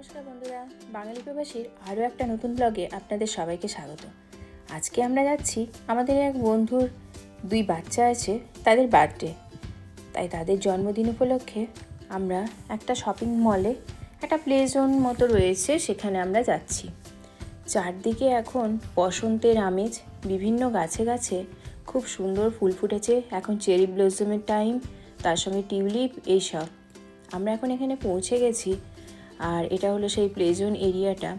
নমস্কার বন্ধুরা, বাঙালি প্রবাসীর আরও একটা নতুন ব্লগে আপনাদের সবাইকে স্বাগত। আজকে আমরা যাচ্ছি, আমাদের এক বন্ধুর 2 বাচ্চা আছে, তাদের বার্থডে। তাই তাদের জন্মদিন উপলক্ষে আমরা একটা শপিং মলে, একটা প্লে জোন মতো রয়েছে, সেখানে আমরা যাচ্ছি। চারদিকে এখন বসন্তের আমেজ, বিভিন্ন গাছে গাছে খুব সুন্দর ফুল ফুটেছে। এখন চেরি ব্লসমের টাইম, তার সঙ্গে টিউলিপ, এইসব। আমরা এখন এখানে পৌঁছে গেছি। আর এটা হলো সেই প্লে জোন এরিয়াটা।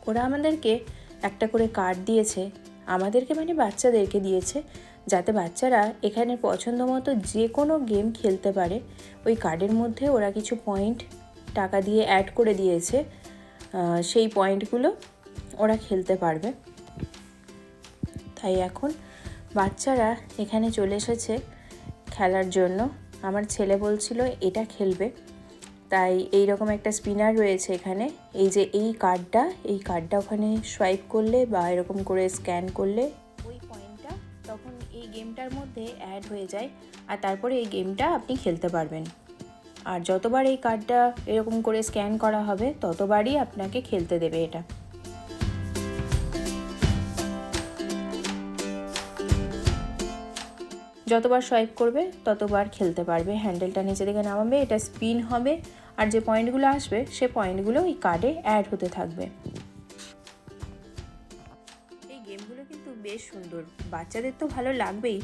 ওরা আমাদেরকে একটা করে কার্ড দিয়েছে, আমাদেরকে মানে বাচ্চাদেরকে দিয়েছে, যাতে বাচ্চারা এখানে পছন্দ মতো যে কোনো গেম খেলতে পারে। ওই কার্ডের মধ্যে ওরা কিছু পয়েন্ট টাকা দিয়ে অ্যাড করে দিয়েছে, সেই পয়েন্টগুলো ওরা খেলতে পারবে। তাই এখন বাচ্চারা এখানে চলে এসেছে খেলার জন্য। আমার ছেলে বলছিল এটা খেলবে, তাই এই রকম একটা স্পিনার রয়েছে এখানে। এই কার্ডটা ওখানে সোয়াইপ করলে বা এরকম করে স্ক্যান করলে ওই পয়েন্টটা তখন এই গেমটার মধ্যে অ্যাড হয়ে যায়, আর তারপরে এই গেমটা আপনি খেলতে পারবেন। আর যতবার এই কার্ডটা এরকম করে স্ক্যান করা হবে ততবারই আপনাকে খেলতে দেবে এটা। যতবার সোয়াইপ করবে ততবার খেলতে পারবে। হ্যান্ডেলটা নিচে দিকে নামাবে, এটা স্পিন হবে, আর যে পয়েন্টগুলো আসবে সে পয়েন্টগুলো এই কার্ডে অ্যাড হতে থাকবে। এই গেমগুলো কিন্তু বেশ সুন্দর, বাচ্চাদের তো ভালো লাগবেই,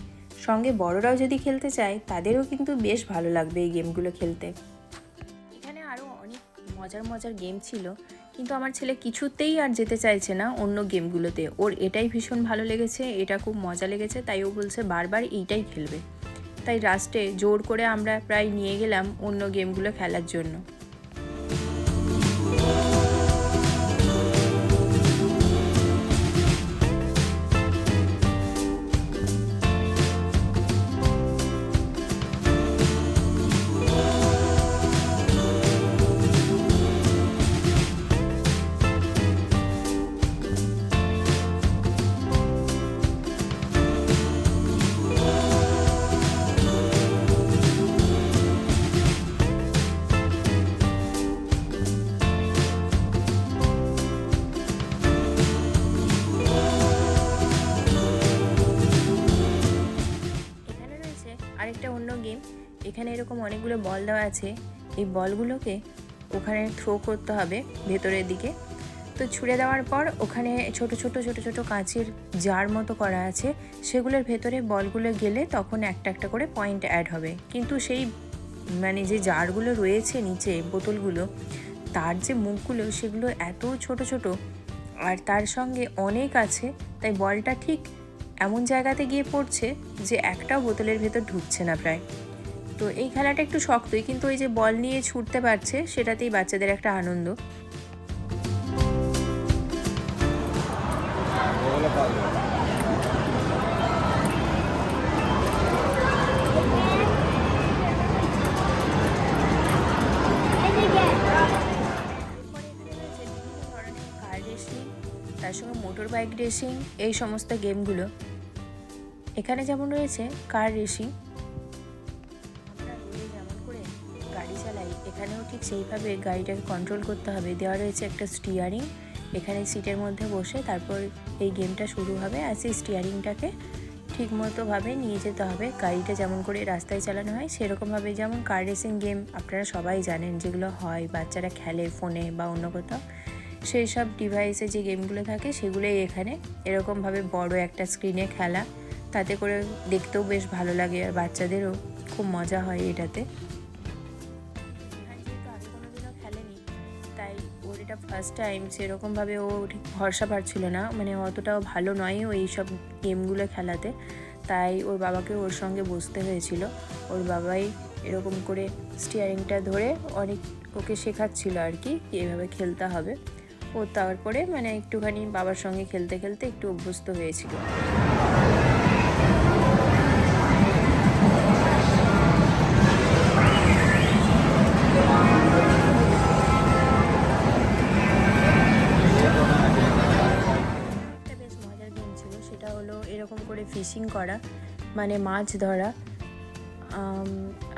সঙ্গে বড়রাও যদি খেলতে চায় তাদেরও কিন্তু বেশ ভালো লাগবে এই গেমগুলো খেলতে। এখানে আরও অনেক মজার গেম ছিল, কিন্তু আমার ছেলে কিছুতেই আর যেতে চাইছে না অন্য গেমগুলোতে। ওর এটাই ভীষণ ভালো লেগেছে, এটা খুব মজা লেগেছে, তাই ও বলছে বারবার এইটাই খেলবে। তাই লাস্টে জোর করে আমরা প্রায় নিয়ে গেলাম অন্য গেমগুলো খেলার জন্য। আরেকটা অন্য গেম, এখানে এরকম অনেকগুলো বল দেওয়া আছে, এই বলগুলোকে ওখানে থ্রো করতে হবে ভেতরের দিকে। তো ছুঁড়ে দেওয়ার পর ওখানে ছোট ছোট কাঁচের জার মতো করা আছে, সেগুলোর ভেতরে বলগুলো গেলে তখন একটা একটা করে পয়েন্ট অ্যাড হবে। কিন্তু সেই মানে যে জারগুলো রয়েছে নিচে বোতলগুলো, তার যে মুখগুলো সেগুলো এত ছোট আর তার সঙ্গে অনেক আছে, তাই বলটা ঠিক এমন জায়গাতে গিয়ে পড়ছে যে একটাও বোতলের ভেতর ঢুকছে না প্রায়। তো এই খেলাটা একটু শক্তই, কিন্তু ওই যে বল নিয়ে ছুটতে পারছে সেটাতেই বাচ্চাদের একটা আনন্দ। তার সঙ্গে মোটর বাইক রেসিং, এই সমস্ত গেমগুলো। এখানে যেমন রয়েছে কার রেসিং, আমরা রোডে যেমন করে গাড়ি চালাই এখানেও ঠিক সেইভাবে গাড়িটাকে কন্ট্রোল করতে হবে। দেওয়া রয়েছে একটা স্টিয়ারিং, এখানে সিটের মধ্যে বসে তারপর এই গেমটা শুরু হবে। আর সেই স্টিয়ারিংটাকে ঠিকমতোভাবে নিয়ে যেতে হবে, গাড়িটা যেমন করে রাস্তায় চালানো হয় সেরকমভাবে। যেমন কার রেসিং গেম আপনারা সবাই জানেন, যেগুলো হয় বাচ্চারা খেলে ফোনে বা অন্য কোথাও, সেই সব ডিভাইসে যে গেমগুলো থাকে সেগুলোই এখানে এরকমভাবে বড় একটা স্ক্রিনে খেলা, তাতে করে দেখতেও বেশ ভালো লাগে আর বাচ্চাদেরও খুব মজা হয় এটাতে। যেহেতু আগে কোনোদিনও খেলেনি তাই ওর এটা ফার্স্ট টাইম, সেরকমভাবে ও ঠিক ভরসা পাচ্ছিল না, মানে অতটাও ভালো নয় ও এইসব গেমগুলো খেলাতে। তাই ওর বাবাকে ওর সঙ্গে বসতে হয়েছিল। ওর বাবাই এরকম করে স্টিয়ারিংটা ধরে অনেক ওকে শেখাচ্ছিল আর কি, এভাবে খেলতে হবে। ও তারপরে মানে একটুখানি বাবার সঙ্গে খেলতে খেলতে একটু অভ্যস্ত হয়েছিল। একটা বেশ মজার গেম ছিল, সেটা হলো এরকম করে ফিশিং করা, মানে মাছ ধরা।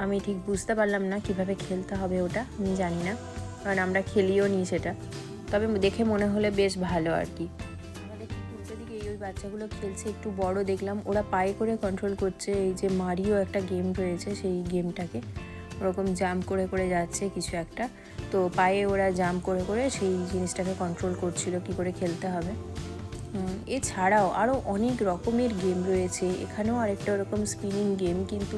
আমি ঠিক বুঝতে পারলাম না কিভাবে খেলতে হবে ওটা, আমি জানি না। কারণ আমরা খেলিও নি সেটা, তবে দেখে মনে হলে বেশ ভালো আর কি। আমাদের ঠিক উল্টো দিকে ওই বাচ্চাগুলো খেলছে, একটু বড় দেখলাম, ওরা পায়ে করে কন্ট্রোল করছে। এই যে মারিও একটা গেম রয়েছে, সেই গেমটাকে ওরকম জাম্প করে করে যাচ্ছে কিছু একটা, তো পায়ে ওরা জাম্প করে করে সেই জিনিসটাকে কন্ট্রোল করছিল কী করে খেলতে হবে। এছাড়াও আরও অনেক রকমের গেম রয়েছে এখানেও। আরেকটা ওরকম স্পিনিং গেম, কিন্তু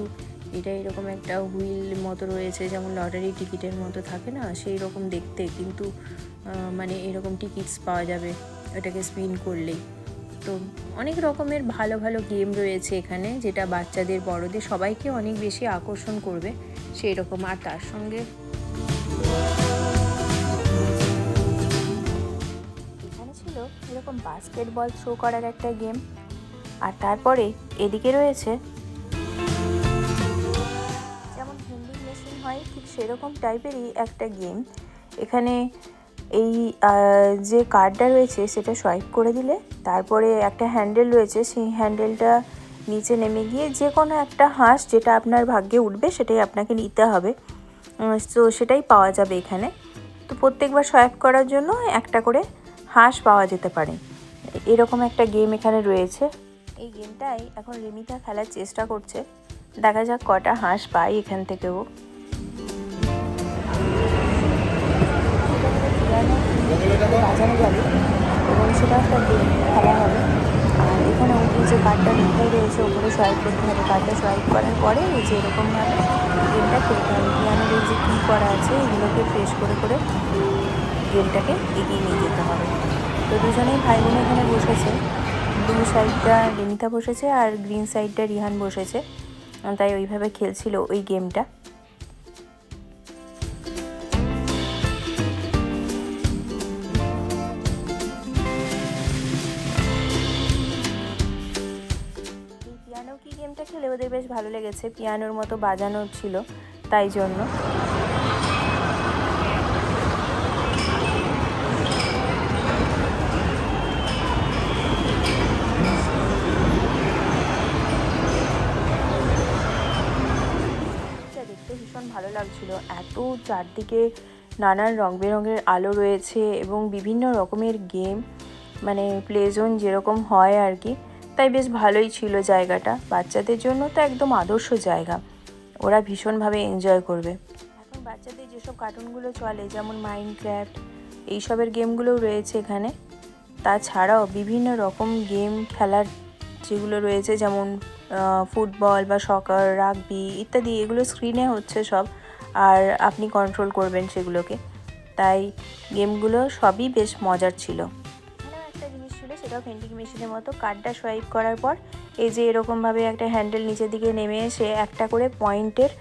এটা এরকম একটা হুইল মতো রয়েছে, যেমন লটারি টিকিটের মতো থাকে না সেই রকম দেখতে, কিন্তু মানে এরকম টিকিটস পাওয়া যাবে এটাকে স্পিন করলেই। তো অনেক রকমের ভালো ভালো গেম রয়েছে এখানে, যেটা বাচ্চাদের বড়দের সবাইকে অনেক বেশি আকর্ষণ করবে সেই রকম। আর তার সঙ্গে এখানে ছিল এরকম বাস্কেটবল থ্রো করার একটা গেম। আর তারপরে এদিকে রয়েছে যেমন ভেন্ডিং মেশিন হয় ঠিক সেরকম টাইপেরই একটা গেম। এখানে এই যে কার্ডটা রয়েছে সেটা সোয়াইপ করে দিলে তারপরে একটা হ্যান্ডেল রয়েছে, সেই হ্যান্ডেলটা নিচে নেমে গিয়ে যে কোনো একটা হাঁস যেটা আপনার ভাগ্যে উঠবে সেটাই আপনাকে নিতে হবে। তো সেটাই পাওয়া যাবে এখানে। তো প্রত্যেকবার সোয়াইপ করার জন্য একটা করে হাঁস পাওয়া যেতে পারে, এরকম একটা গেম এখানে রয়েছে। এই গেমটাই এখন রিমিতা খেলার চেষ্টা করছে, দেখা যাক কটা হাঁস পাই এখান থেকেও। বাজানো যাবে এবং সেটা একটা গেম খেলা হবে। আর এখানে ওই যে কার্ডটা লেখাই রয়েছে ওপরে সোয়াইপ করতে হবে, কার্ডটা সোয়াইপ করার পরে এই যে এরকমভাবে গেমটা খেলতে হবে। পিয়ানোর এই যে কী করা আছে এগুলোকে প্রেস করে করে গেমটাকে এগিয়ে নিয়ে যেতে হবে। তো দুজনেই ভাই বোন এখানে বসেছে, ব্লু সাইডটা রিমিতা বসেছে আর গ্রিন সাইডটা রিহান বসেছে, তাই ওইভাবে খেলছিল ওই গেমটা। পিয়ানো কি গেমটা খেলে ওদের বেশ ভালো লেগেছে, পিয়ানোর মতো বাজানো ছিল তাই জন্য। দেখতে ভীষণ ভালো লাগছিল, এত চারদিকে নানান রং বেরঙের আলো রয়েছে এবং বিভিন্ন রকমের গেম, মানে প্লে জোন যেরকম হয় আর কি, তাই বেশ ভালোই ছিল জায়গাটা। বাচ্চাদের জন্য তো একদম আদর্শ জায়গা, ওরা ভীষণভাবে এনজয় করবে। এখন বাচ্চাদের যেসব কার্টুনগুলো চলে যেমন মাইনক্রাফট এইসবের গেমগুলোও রয়েছে এখানে। তাছাড়াও বিভিন্ন রকম গেম খেলার যেগুলো রয়েছে যেমন ফুটবল বা সকার, রাগবি ইত্যাদি, এগুলো স্ক্রিনে হচ্ছে সব, আর আপনি কন্ট্রোল করবেন সেগুলোকে, তাই গেমগুলো সবই বেশ মজার ছিল। একটা জিনিস ছিল সেটাও ভেন্ডিং মেশিনের মতো, কার্ডটা সোয়াইপ করার পর এই যে এরকমভাবে একটা হ্যান্ডেল নিচের দিকে নেমে এসে একটা করে পয়েন্টের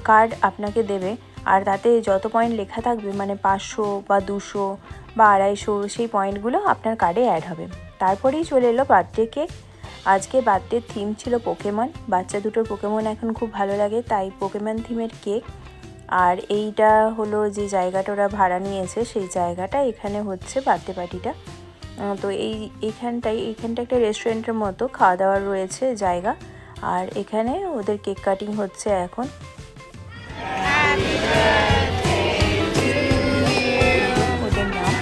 কার্ড আপনাকে দেবে, আর তাতে যত পয়েন্ট লেখা থাকবে মানে 500 বা 200 বা 250 সেই পয়েন্টগুলো আপনার কার্ডে অ্যাড হবে। তারপরেই চলে এলো বার্থডে কেক। আজকে বার্থডের থিম ছিল পোকেমন, বাচ্চা দুটোর পোকেমন এখন খুব ভালো লাগে তাই পোকেমন থিমের কেক। আর এইটা হলো যে জায়গাটা ওরা ভাড়া নিয়েছে সেই জায়গাটা, এখানে হচ্ছে বার্থডে পার্টিটা। তো এইখানটা একটা রেস্টুরেন্টের মতো খাওয়া দাওয়ার রয়েছে জায়গা, আর এখানে ওদের কেক কাটিং হচ্ছে এখন। ওদের নাম,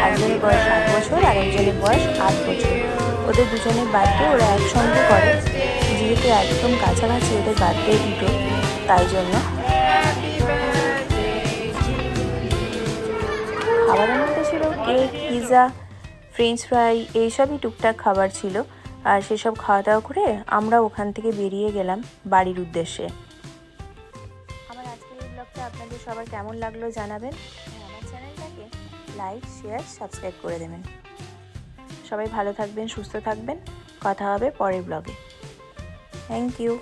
একজনের বয়স 7 বছর আর একজনের বয়স 8 বছর। ওদের দুজনের বার্থডে ওরা একসঙ্গে করে, যেহেতু একদম কাছাকাছি ওদের বার্থডে দুটো, তাই জন্য। খাবারের মধ্যে ছিল কেক, পিৎজা, ফ্রেঞ্চ ফ্রাই এইসবই টুকটাক খাবার ছিল। আর সেসব খাওয়া দাওয়া করে আমরা ওখান থেকে বেরিয়ে গেলাম বাড়ির উদ্দেশ্যে। আমার আজকের এই ব্লগটা আপনাদের সবার কেমন লাগলো জানাবেন, আমার চ্যানেলটাকে লাইক, শেয়ার, সাবস্ক্রাইব করে দেবেন। সবাই ভালো থাকবেন, সুস্থ থাকবেন, কথা হবে পরের ব্লগে। Thank you.